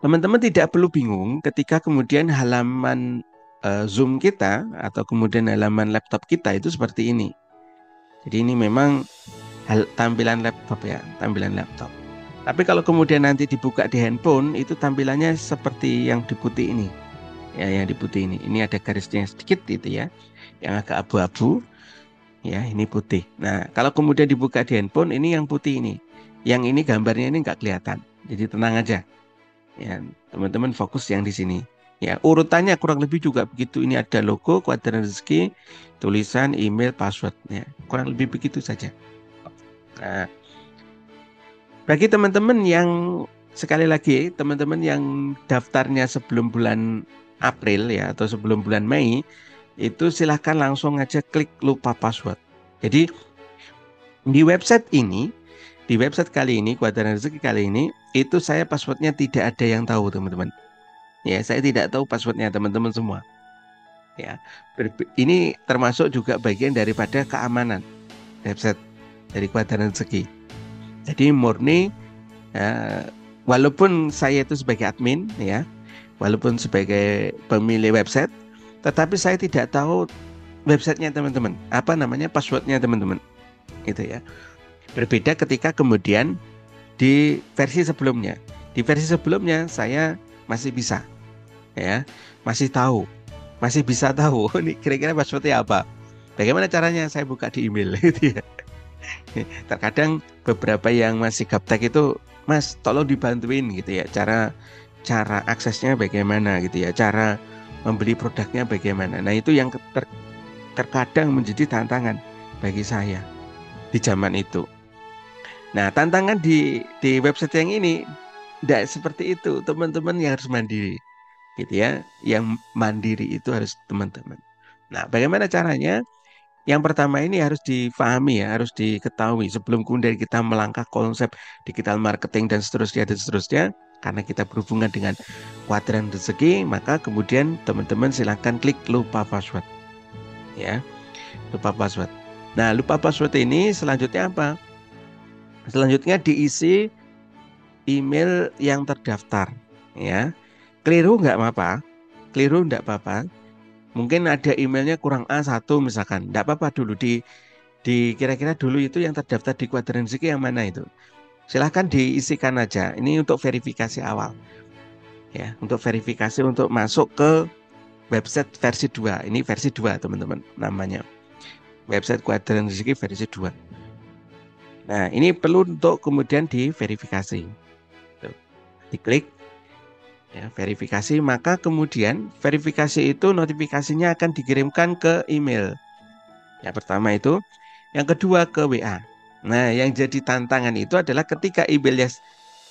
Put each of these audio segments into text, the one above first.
Teman-teman tidak perlu bingung ketika kemudian halaman Zoom kita atau kemudian halaman laptop kita itu seperti ini. Jadi ini memang tampilan laptop ya, tampilan laptop. Tapi kalau kemudian nanti dibuka di handphone itu tampilannya seperti yang di putih ini. Ya, yang di putih ini. Ini ada garisnya sedikit itu ya, yang agak abu-abu. Ya, ini putih. Nah, kalau kemudian dibuka di handphone ini yang putih ini. Yang ini gambarnya ini nggak kelihatan. Jadi tenang aja. Ya, teman-teman fokus yang di sini. Ya, urutannya kurang lebih juga begitu. Ini ada logo, kuadran rezeki, tulisan, email, password. Ya, kurang lebih begitu saja. Nah, bagi teman-teman yang sekali lagi, teman-teman yang daftarnya sebelum bulan April ya atau sebelum bulan Mei, itu silahkan langsung aja klik lupa password. Jadi di website ini, di website kali ini, Kuadran Rezeki kali ini, itu saya passwordnya tidak ada yang tahu teman-teman. Ya, saya tidak tahu passwordnya teman-teman semua. Ya, ini termasuk juga bagian daripada keamanan website dari Kuadran Rezeki. Jadi murni, ya, walaupun saya itu sebagai admin, ya, walaupun sebagai pemilik website, tetapi saya tidak tahu websitenya teman-teman. Apa namanya passwordnya teman-teman, gitu ya. Berbeda ketika kemudian di versi sebelumnya. Di versi sebelumnya saya masih bisa, ya, masih tahu, masih bisa tahu. Ini kira-kira passwordnya apa? Bagaimana caranya saya buka di email, gitu ya. Terkadang beberapa yang masih gaptek itu, Mas, tolong dibantuin gitu ya. Cara cara aksesnya bagaimana gitu ya. Cara membeli produknya bagaimana. Nah, itu yang terkadang menjadi tantangan bagi saya di zaman itu. Nah, tantangan di website yang ini tidak seperti itu. Teman-teman yang harus mandiri, gitu ya. Yang mandiri itu harus teman-teman. Nah, bagaimana caranya? Yang pertama ini harus difahami ya, harus diketahui sebelum kemudian kita melangkah konsep digital marketing dan seterusnya. Karena kita berhubungan dengan kuadran rezeki, maka kemudian teman-teman silahkan klik lupa password, ya, lupa password. Nah, lupa password ini selanjutnya apa? Selanjutnya diisi email yang terdaftar, ya. Keliru nggak apa-apa, keliru nggak apa-apa. Mungkin ada emailnya kurang A1 misalkan, nggak apa-apa dulu di kira-kira dulu itu yang terdaftar di kuadran rezeki yang mana itu. Silahkan diisikan aja. Ini untuk verifikasi awal, ya, untuk verifikasi untuk masuk ke website versi 2. Ini versi 2 teman-teman namanya. Website kuadran rezeki versi 2. Nah, ini perlu untuk kemudian diverifikasi. Tuh, diklik ya, verifikasi, maka kemudian verifikasi itu notifikasinya akan dikirimkan ke email. Yang pertama itu, yang kedua ke WA. Nah, yang jadi tantangan itu adalah ketika emailnya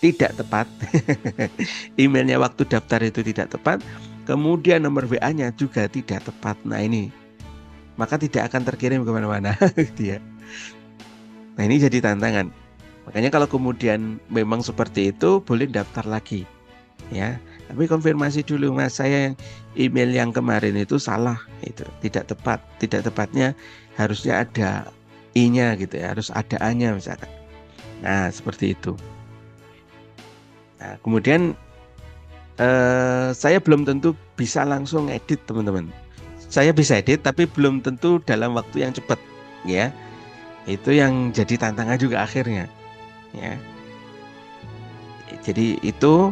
tidak tepat, emailnya waktu daftar itu tidak tepat, kemudian nomor WA-nya juga tidak tepat. Nah ini, maka tidak akan terkirim kemana-mana, gitu ya. Nah ini jadi tantangan. Makanya kalau kemudian memang seperti itu, boleh daftar lagi, ya. Tapi konfirmasi dulu, Mas, saya email yang kemarin itu salah, itu tidak tepat. Tidak tepatnya harusnya ada I-nya gitu ya, harus ada A-nya misalkan. Nah seperti itu. Nah, kemudian saya belum tentu bisa langsung edit teman-teman. Saya bisa edit tapi belum tentu dalam waktu yang cepat, ya. Itu yang jadi tantangan juga akhirnya, ya. Jadi itu,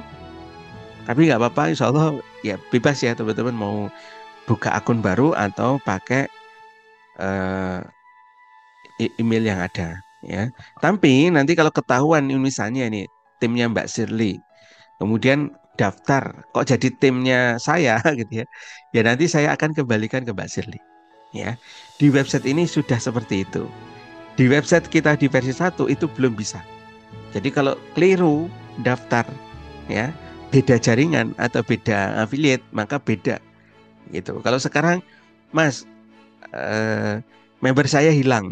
tapi nggak apa-apa, insya Allah ya bebas ya teman-teman mau buka akun baru atau pakai eh, email yang ada, ya. Tapi nanti kalau ketahuan misalnya ini timnya Mbak Shirley, kemudian daftar kok jadi timnya saya gitu ya. Ya nanti saya akan kembalikan ke Mbak Shirley. Ya. Di website ini sudah seperti itu. Di website kita di versi 1 itu belum bisa. Jadi kalau keliru daftar, ya, beda jaringan atau beda affiliate, maka beda gitu. Kalau sekarang Mas, eh, member saya hilang.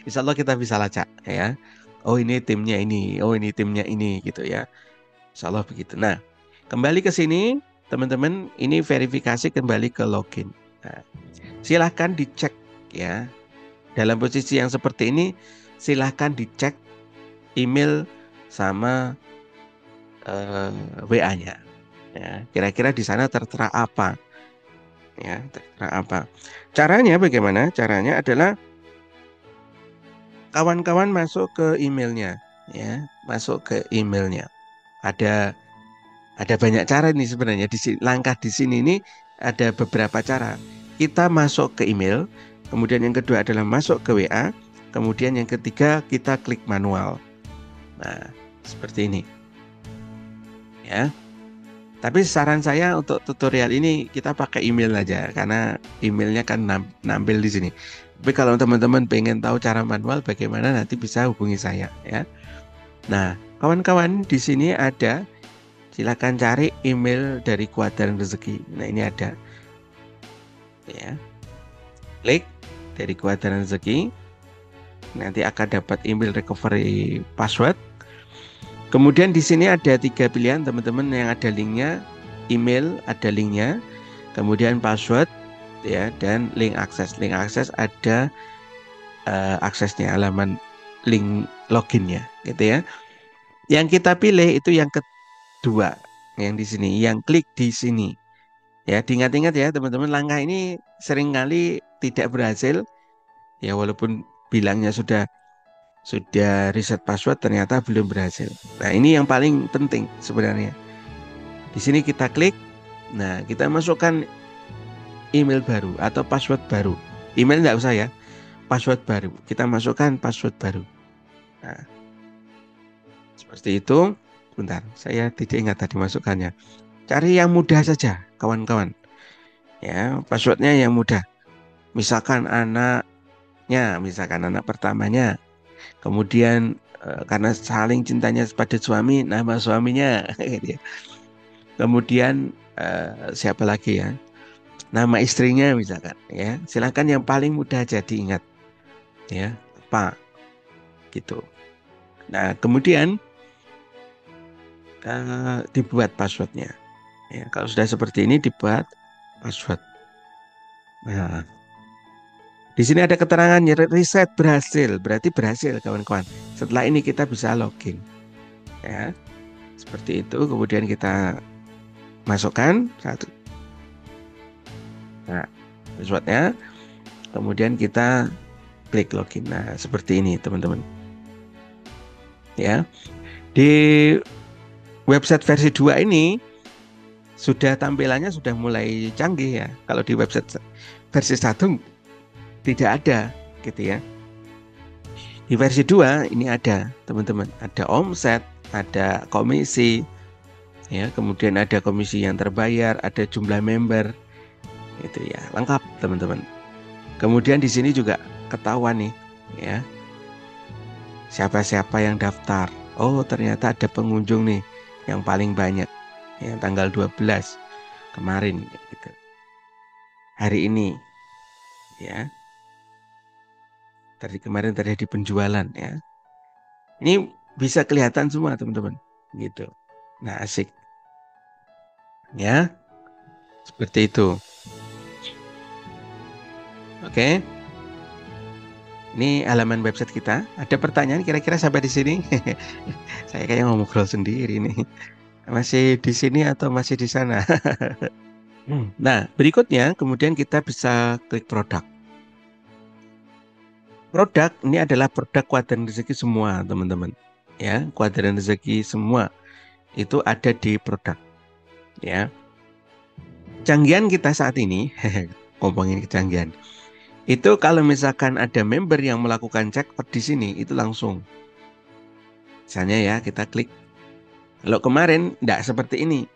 Insya Allah kita bisa lacak ya. Oh ini timnya ini, oh ini timnya ini gitu ya. Insya Allah begitu. Nah, kembali ke sini, teman-teman, ini verifikasi kembali ke login. Nah, silahkan dicek ya. Dalam posisi yang seperti ini, silahkan dicek email sama WA-nya. Ya, kira-kira di sana tertera apa? Ya, tertera apa? Caranya bagaimana? Caranya adalah kawan-kawan masuk ke emailnya, ya, masuk ke emailnya. Ada ada banyak cara nih sebenarnya. Langkah di sini ini ada beberapa cara. Kita masuk ke email, kemudian yang kedua adalah masuk ke WA, kemudian yang ketiga kita klik manual. Nah, seperti ini, ya. Tapi saran saya untuk tutorial ini kita pakai email aja karena emailnya kan nampil di sini. Tapi kalau teman-teman pengen tahu cara manual bagaimana nanti bisa hubungi saya, ya. Nah, kawan-kawan di sini ada, silakan cari email dari Kuadran Rezeki. Nah, ini ada, ya. Klik dari Kuadran Rezeki, nanti akan dapat email recovery password. Kemudian di sini ada 3 pilihan teman-teman, yang ada linknya, email ada linknya, kemudian password, ya, dan link akses. Link akses ada aksesnya, halaman link loginnya, gitu ya. Yang kita pilih itu yang kedua, yang di sini, yang klik di sini. Ya, diingat-ingat ya teman-teman, langkah ini seringkali tidak berhasil. Ya, walaupun bilangnya sudah reset password, ternyata belum berhasil. Nah, ini yang paling penting sebenarnya. Di sini kita klik. Nah, kita masukkan email baru atau password baru. Email nggak usah ya, password baru. Kita masukkan password baru. Nah, seperti itu. Bentar, saya tidak ingat tadi masukannya. Cari yang mudah saja, kawan-kawan. Ya, passwordnya yang mudah. Misalkan misalkan anak pertamanya. Kemudian karena saling cintanya pada suami, nama suaminya. Gitu ya. Kemudian siapa lagi ya? Nama istrinya misalkan, ya. Silakan yang paling mudah aja diingat, ya. Apa gitu. Nah, kemudian dibuat passwordnya. Ya, kalau sudah seperti ini dibuat password. Nah, di sini ada keterangan reset berhasil, berarti berhasil kawan-kawan. Setelah ini kita bisa login, ya. Seperti itu. Kemudian kita masukkan satu. Nah, passwordnya. Kemudian kita klik login. Nah, seperti ini teman-teman. Ya, di website versi 2 ini sudah tampilannya sudah mulai canggih ya. Kalau di website versi 1 tidak ada gitu ya. Di versi 2 ini ada teman-teman, ada omset, ada komisi, ya, kemudian ada komisi yang terbayar, ada jumlah member, itu ya, lengkap teman-teman. Kemudian di sini juga ketahuan nih, ya, siapa-siapa yang daftar. Oh, ternyata ada pengunjung nih yang paling banyak, yang tanggal 12 kemarin, gitu. Hari ini, ya, dari kemarin terjadi penjualan, ya. Ini bisa kelihatan semua teman-teman, gitu. Nah, asik, ya, seperti itu. Oke. Ini halaman website kita. Ada pertanyaan kira-kira sampai di sini? Saya kayak ngobrol sendiri nih. Masih di sini atau masih di sana? Nah, berikutnya kemudian kita bisa klik produk. Produk ini adalah produk Kuadran Rezeki semua, teman-teman. Ya, Kuadran Rezeki semua itu ada di produk. Ya. Canggihan kita saat ini, ngomongin kecanggihan. Itu kalau misalkan ada member yang melakukan check-out di sini, itu langsung. Misalnya ya, kita klik. Kalau kemarin tidak seperti ini,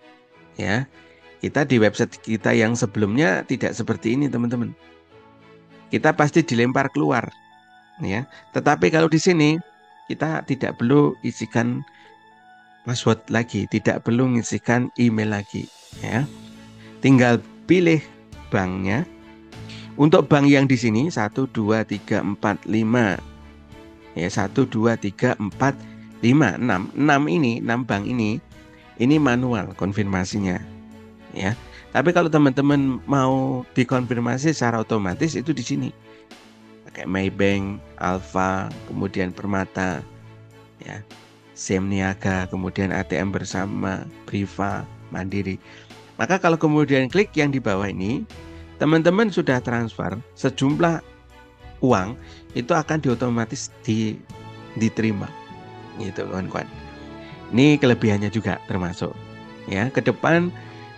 ya. Kita di website kita yang sebelumnya tidak seperti ini, teman-teman. Kita pasti dilempar keluar, ya. Tetapi kalau di sini kita tidak perlu isikan password lagi, tidak perlu ngisikan email lagi, ya. Tinggal pilih banknya. Untuk bank yang di sini 1, 2, 3, 4, 5. Ya, 1, 2, 3, 4, 5, 6. 6 ini, 6 bank ini manual konfirmasinya. Ya. Tapi kalau teman-teman mau dikonfirmasi secara otomatis itu di sini. Pakai Maybank, Alfa, kemudian Permata. Ya. SIM Niaga, kemudian ATM Bersama, Briva, Mandiri. Maka kalau kemudian klik yang di bawah ini, teman-teman sudah transfer sejumlah uang, itu akan diotomatis diterima. Gitu kawan-kawan. Ini kelebihannya juga termasuk. Ya, ke depan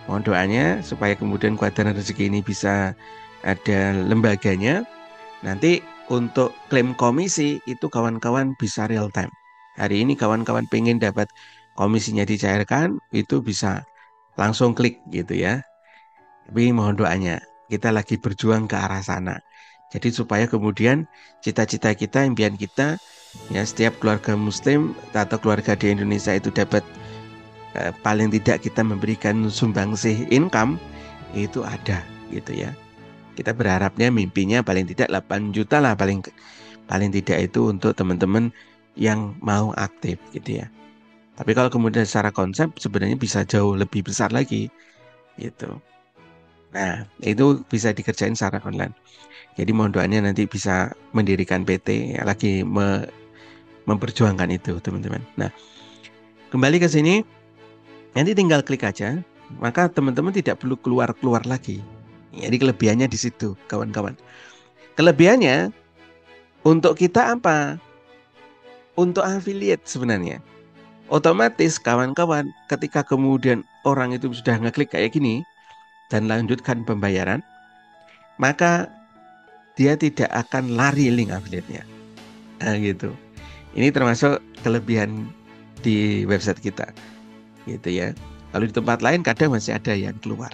mohon doanya supaya kemudian Kuadran Rezeki ini bisa ada lembaganya. Nanti untuk klaim komisi itu kawan-kawan bisa real time. Hari ini kawan-kawan pengen dapat komisinya dicairkan, itu bisa langsung klik gitu ya. Tapi mohon doanya, kita lagi berjuang ke arah sana. Jadi supaya kemudian cita-cita kita, impian kita, ya setiap keluarga Muslim atau keluarga di Indonesia itu dapat paling tidak kita memberikan sumbangsih income itu ada gitu ya. Kita berharapnya mimpinya paling tidak 8 juta lah paling tidak itu untuk teman-teman yang mau aktif gitu ya. Tapi kalau kemudian secara konsep sebenarnya bisa jauh lebih besar lagi gitu. Nah, itu bisa dikerjain secara online. Jadi mohon doanya nanti bisa mendirikan PT ya, lagi memperjuangkan itu teman-teman. Nah, kembali ke sini. Nanti tinggal klik aja, maka teman-teman tidak perlu keluar-keluar lagi. Jadi kelebihannya di situ, kawan-kawan. Kelebihannya untuk kita apa? Untuk affiliate sebenarnya. Otomatis kawan-kawan ketika kemudian orang itu sudah ngeklik kayak gini dan lanjutkan pembayaran, maka dia tidak akan lari link affiliate-nya. Nah, gitu. Ini termasuk kelebihan di website kita. Gitu ya. Kalau di tempat lain kadang masih ada yang keluar.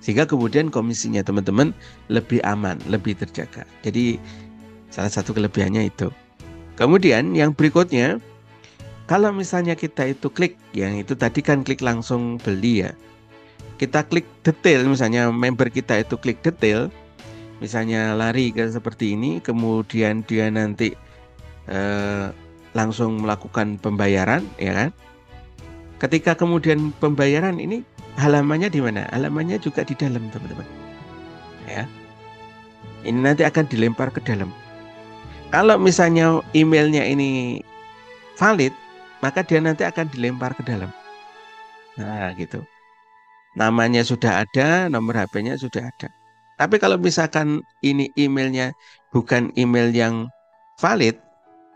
Sehingga kemudian komisinya teman-teman lebih aman, lebih terjaga. Jadi salah satu kelebihannya itu. Kemudian yang berikutnya, kalau misalnya kita itu klik, yang itu tadi kan klik langsung beli ya. Kita klik detail, misalnya member kita itu klik detail, misalnya lari ke seperti ini, kemudian dia nanti langsung melakukan pembayaran, ya kan? Ketika kemudian pembayaran ini halamannya di mana? Halamannya juga di dalam, teman-teman. Ya. Ini nanti akan dilempar ke dalam. Kalau misalnya emailnya ini valid, maka dia nanti akan dilempar ke dalam. Nah, gitu. Namanya sudah ada, nomor HP-nya sudah ada. Tapi kalau misalkan ini emailnya bukan email yang valid,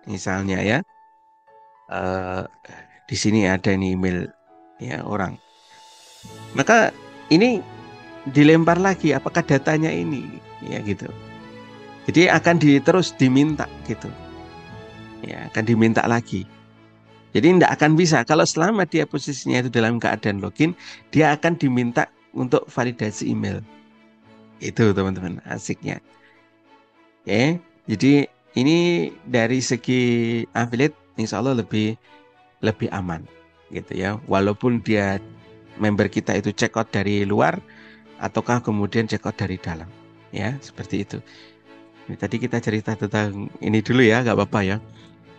misalnya ya, di sini ada ini email ya orang. Maka ini dilempar lagi apakah datanya ini ya gitu. Jadi akan terus diminta gitu. Ya, akan diminta lagi. Jadi tidak akan bisa kalau selama dia posisinya itu dalam keadaan login, dia akan diminta untuk validasi email. Itu teman-teman asiknya. Oke, jadi ini dari segi affiliate insya Allah lebih aman gitu ya. Walaupun dia member kita itu check out dari luar ataukah kemudian check out dari dalam. Ya, seperti itu. Ini tadi kita cerita tentang ini dulu ya, nggak apa-apa ya.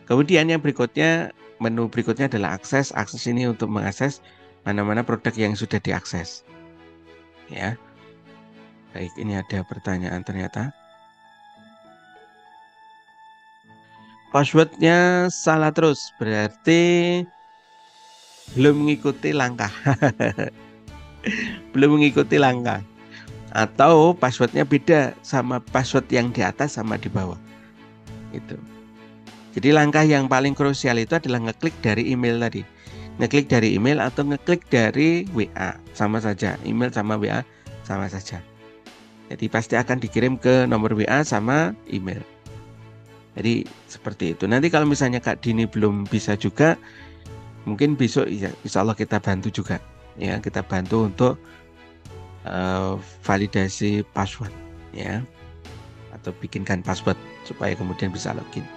Kemudian yang berikutnya, menu berikutnya adalah akses. Akses ini untuk mengakses mana-mana produk yang sudah diakses. Ya. Baik, ini ada pertanyaan ternyata. Passwordnya salah terus, berarti belum mengikuti langkah. Belum mengikuti langkah. Atau passwordnya beda sama password yang di atas sama di bawah. Itu. Jadi langkah yang paling krusial itu adalah ngeklik dari email tadi. Ngeklik dari email atau ngeklik dari WA. Sama saja, email sama WA sama saja. Jadi pasti akan dikirim ke nomor WA sama email. Jadi seperti itu. Nanti kalau misalnya Kak Dini belum bisa juga, mungkin besok ya, insya Allah kita bantu juga. Ya, kita bantu untuk validasi password. Ya, atau bikinkan password supaya kemudian bisa login.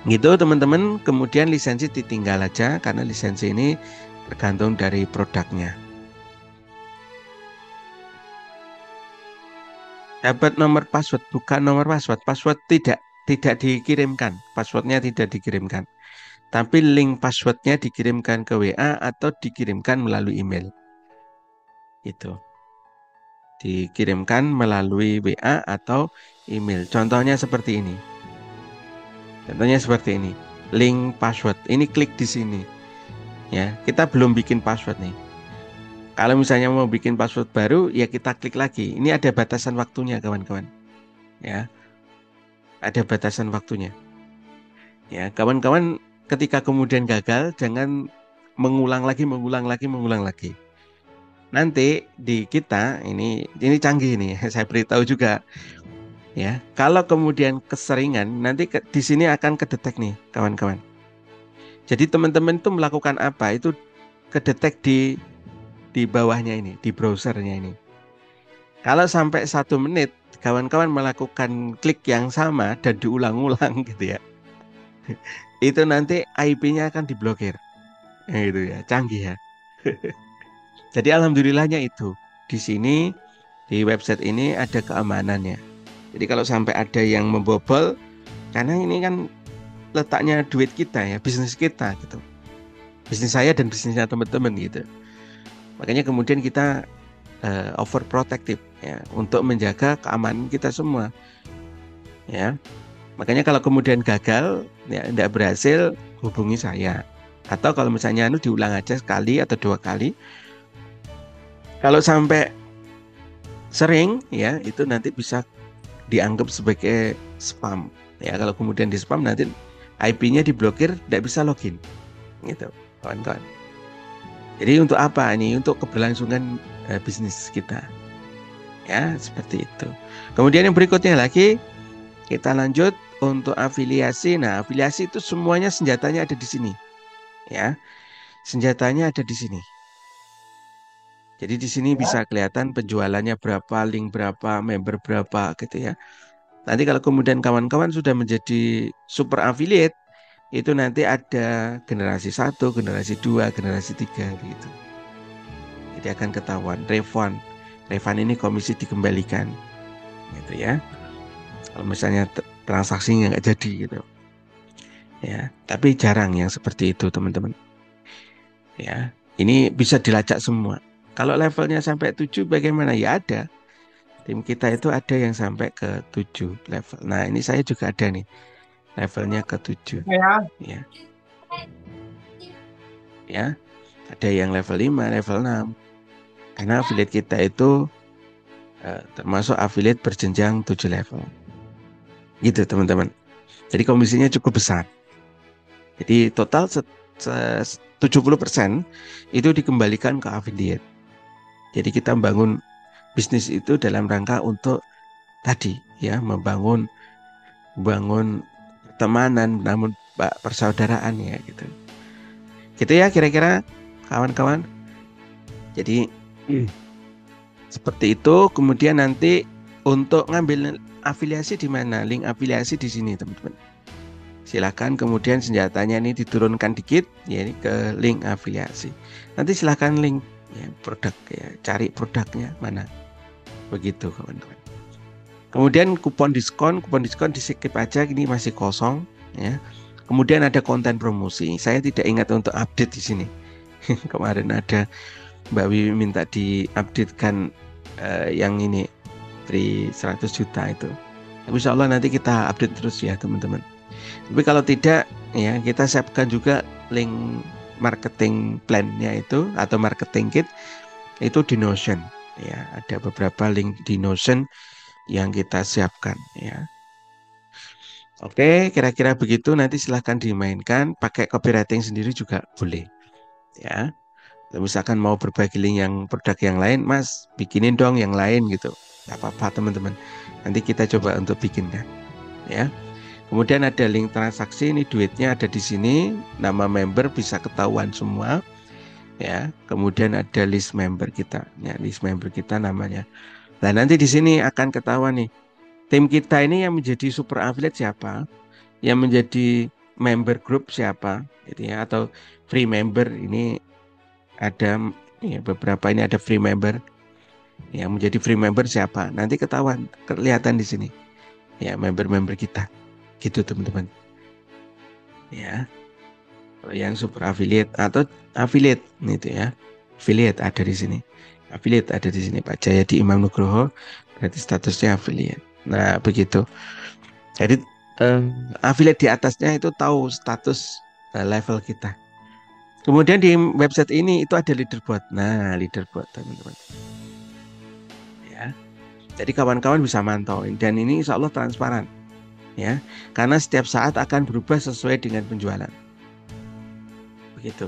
Gitu teman-teman. Kemudian lisensi ditinggal aja karena lisensi ini tergantung dari produknya. Dapat nomor password, bukan nomor password. Password tidak dikirimkan. Passwordnya tidak dikirimkan. Tapi link passwordnya dikirimkan ke WA atau dikirimkan melalui email. Itu. Dikirimkan melalui WA atau email. Contohnya seperti ini. Contohnya seperti ini. link password. Ini klik di sini. Ya, kita belum bikin password nih. Kalau misalnya mau bikin password baru, ya kita klik lagi. Ini ada batasan waktunya, kawan-kawan. Ya, ada batasan waktunya. Ya, kawan-kawan, ketika kemudian gagal, jangan mengulang lagi, mengulang lagi, mengulang lagi. Nanti di kita ini canggih nih, saya beritahu juga. Ya, kalau kemudian keseringan, nanti di sini akan kedetek nih, kawan-kawan. Jadi teman-teman itu melakukan apa? Itu kedetek di bawahnya ini, di browsernya ini. Kalau sampai 1 menit, kawan-kawan melakukan klik yang sama dan diulang-ulang gitu ya, itu nanti IP-nya akan diblokir. Gitu ya, canggih ya. Jadi alhamdulillahnya itu di sini di website ini ada keamanannya. Jadi kalau sampai ada yang membobol, karena ini kan letaknya duit kita ya, bisnis kita gitu. Bisnis saya dan bisnisnya teman-teman gitu. Makanya kemudian kita overprotective ya untuk menjaga keamanan kita semua. Ya. Makanya kalau kemudian gagal ya tidak berhasil, hubungi saya. Atau kalau misalnya diulang aja sekali atau 2 kali. Kalau sampai sering ya itu nanti bisa dianggap sebagai spam. Ya kalau kemudian di spam nanti IP-nya diblokir, tidak bisa login. Gitu, kawan-kawan. Jadi untuk apa ini? Untuk keberlangsungan bisnis kita. Ya, seperti itu. Kemudian yang berikutnya lagi, kita lanjut untuk afiliasi. Nah, afiliasi itu semuanya senjatanya ada di sini. Ya, senjatanya ada di sini. Jadi di sini bisa kelihatan penjualannya berapa, link berapa, member berapa gitu ya. Nanti kalau kemudian kawan-kawan sudah menjadi super affiliate, itu nanti ada generasi 1, generasi 2, generasi 3 gitu. Jadi akan ketahuan refund. Refund ini komisi dikembalikan. Gitu ya. Kalau misalnya transaksinya nggak jadi gitu. Ya, tapi jarang yang seperti itu, teman-teman. Ya, ini bisa dilacak semua. Kalau levelnya sampai 7 bagaimana? Ya ada. Tim kita itu ada yang sampai ke 7 level. Nah, ini saya juga ada nih. Levelnya ke 7. Ya. Ya. Ya. Ada yang level 5, level 6. Karena affiliate kita itu termasuk affiliate berjenjang 7 level. Gitu, teman-teman. Jadi komisinya cukup besar. Jadi total 70% itu dikembalikan ke affiliate. Jadi kita membangun bisnis itu dalam rangka untuk tadi ya membangun pertemanan, namun persaudaraan ya gitu. Gitu ya kira-kira kawan-kawan. Jadi seperti itu. Kemudian nanti untuk ngambil afiliasi di mana? Link afiliasi di sini teman-teman. Silakan kemudian senjatanya ini diturunkan dikit ya ini ke link afiliasi. Nanti silakan link ya produk ya, cari produknya mana. Begitu kawan-kawan. Kemudian kupon diskon di skip aja, ini masih kosong ya. Kemudian ada konten promosi. Saya tidak ingat untuk update di sini. Kemarin ada Mbak Wiwi minta diupdatekan yang ini free 100 juta itu. Tapi insya Allah nanti kita update terus ya teman-teman. Tapi kalau tidak ya kita siapkan juga link marketing plan-nya itu atau marketing kit itu di Notion ya. Ada beberapa link di Notion yang kita siapkan ya. Oke, kira-kira begitu. Nanti silahkan dimainkan. Pakai copywriting sendiri juga boleh. Ya, kalau misalkan mau berbagi link yang produk yang lain, Mas, bikinin dong yang lain gitu. Gak apa-apa teman-teman. Nanti kita coba untuk bikinkan. Ya. Kemudian ada link transaksi. Ini duitnya ada di sini. Nama member bisa ketahuan semua. Ya. Kemudian ada list member kita. Ya, list member kita namanya. Nah, nanti di sini akan ketahuan nih. Tim kita ini yang menjadi super affiliate siapa, yang menjadi member group siapa, gitu ya, atau free member ini ada ya, beberapa ini ada free member, yang menjadi free member siapa, nanti ketahuan, kelihatan di sini, ya member-member kita, gitu teman-teman, ya, yang super affiliate atau affiliate, gitu ya, affiliate ada di sini, affiliate ada di sini Pak Jayadi Imam Nugroho, berarti statusnya affiliate. Nah begitu. Jadi eh, affiliate di atasnya itu tahu status level kita. Kemudian di website ini itu ada leaderboard. Nah, leaderboard teman-teman. Ya. Jadi kawan-kawan bisa mantauin dan ini insya Allah transparan ya. Karena setiap saat akan berubah sesuai dengan penjualan. Begitu.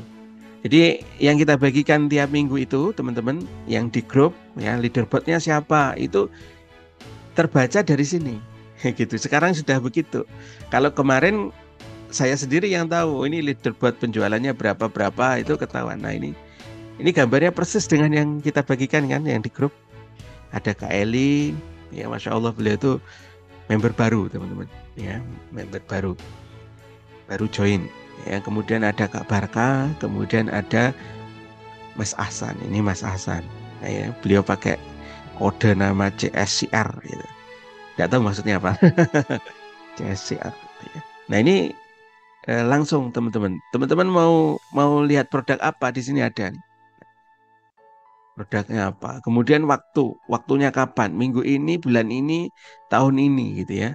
Jadi yang kita bagikan tiap minggu itu teman-teman yang di grup ya leaderboardnya siapa itu terbaca dari sini. Gitu. Sekarang sudah begitu. Kalau kemarin saya sendiri yang tahu ini leaderboard penjualannya berapa itu ketahuan. Nah ini gambarnya persis dengan yang kita bagikan kan yang di grup. Ada Kak Eli, ya Masya Allah beliau itu member baru teman-teman, ya member baru join. Ya kemudian ada Kak Barka, kemudian ada Mas Ahsan. Ini Mas Ahsan. Nah, ya, beliau pakai kode nama CSCR gitu. Tidak tahu maksudnya apa. CSCR. Ya. Nah ini langsung teman-teman. Teman-teman mau lihat produk apa di sini ada nih. Produknya apa. Kemudian waktunya kapan. Minggu ini, bulan ini, tahun ini gitu ya.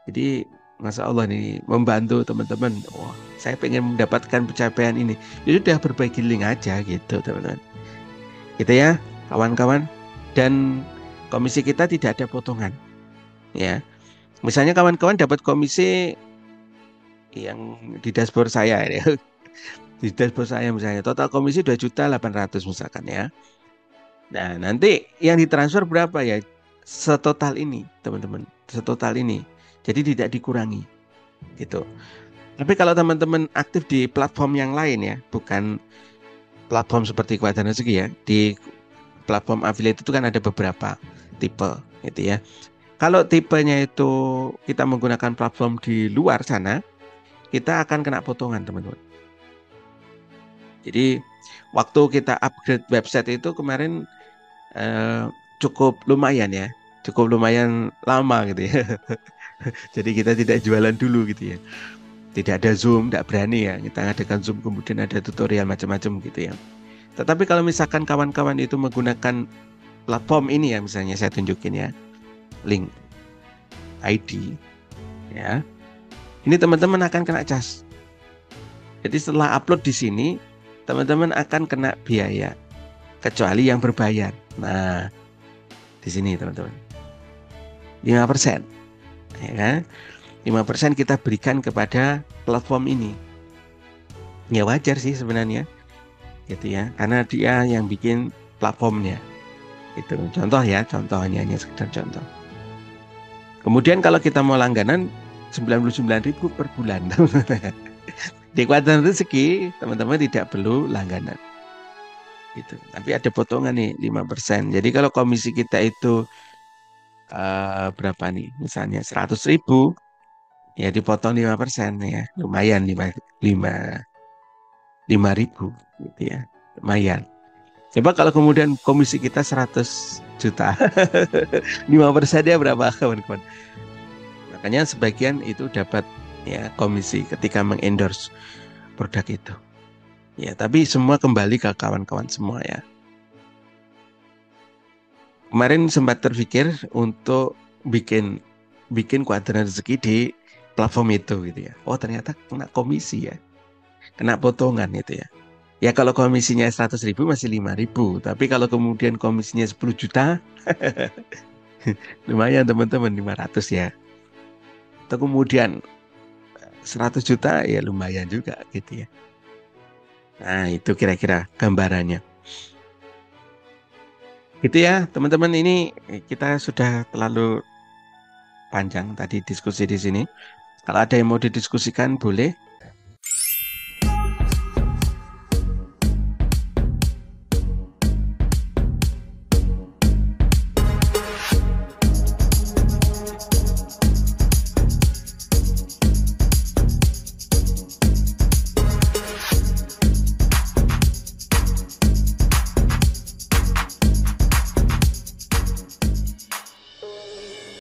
Jadi Masya Allah nih membantu teman-teman. Wah, saya pengen mendapatkan pencapaian ini. Ya sudah berbagi link aja gitu teman-teman. Gitu ya kawan-kawan. Dan komisi kita tidak ada potongan. Ya, misalnya kawan-kawan dapat komisi yang di dashboard saya ya. Di dashboard saya misalnya total komisi 2.800.000 misalkan ya. Nah, nanti yang ditransfer berapa ya? Setotal ini, teman-teman. Setotal ini. Jadi tidak dikurangi. Gitu. Tapi kalau teman-teman aktif di platform yang lain ya, bukan platform seperti Kuadran Rezeki ya. Di platform affiliate itu kan ada beberapa tipe gitu ya. Kalau tipenya itu kita menggunakan platform di luar sana, kita akan kena potongan, teman-teman. Jadi waktu kita upgrade website itu kemarin cukup lumayan ya, cukup lumayan lama gitu ya. Jadi kita tidak jualan dulu gitu ya. Tidak ada Zoom, tidak berani ya. Kita ngadakan Zoom kemudian ada tutorial macam-macam gitu ya. Tetapi kalau misalkan kawan-kawan itu menggunakan platform ini ya, misalnya saya tunjukin ya, link ID ya. Ini teman-teman akan kena cas. Jadi setelah upload di sini, teman-teman akan kena biaya kecuali yang berbayar. Nah, di sini teman-teman. 5%. Ya kan? 5% kita berikan kepada platform ini. Ya wajar sih sebenarnya. Gitu ya. Karena dia yang bikin platformnya. Itu contoh ya, contohnya hanya sekedar contoh. Kemudian kalau kita mau langganan 99.000 per bulan. Di Kuadran Rezeki, teman-teman tidak perlu langganan. Gitu. Tapi ada potongan nih 5%. Jadi kalau komisi kita itu berapa nih? Misalnya 100.000, ya dipotong 5% ya. Lumayan 5.000 gitu ya. Lumayan. Coba kalau kemudian komisi kita 100 juta. 5%-nya berapa kawan-kawan? Makanya sebagian itu dapat ya komisi ketika mengendorse produk itu. Ya, tapi semua kembali ke kawan-kawan semua ya. Kemarin sempat terpikir untuk bikin Kuadran Rezeki di platform itu gitu ya. Oh, ternyata kena komisi ya. Kena potongan itu ya. Ya kalau komisinya 100.000 masih 5.000. Tapi kalau kemudian komisinya 10 juta, lumayan teman-teman 500 ya. Atau kemudian 100 juta ya lumayan juga gitu ya. Nah itu kira-kira gambarannya. Gitu ya teman-teman, ini kita sudah terlalu panjang tadi diskusi di sini. Kalau ada yang mau didiskusikan boleh.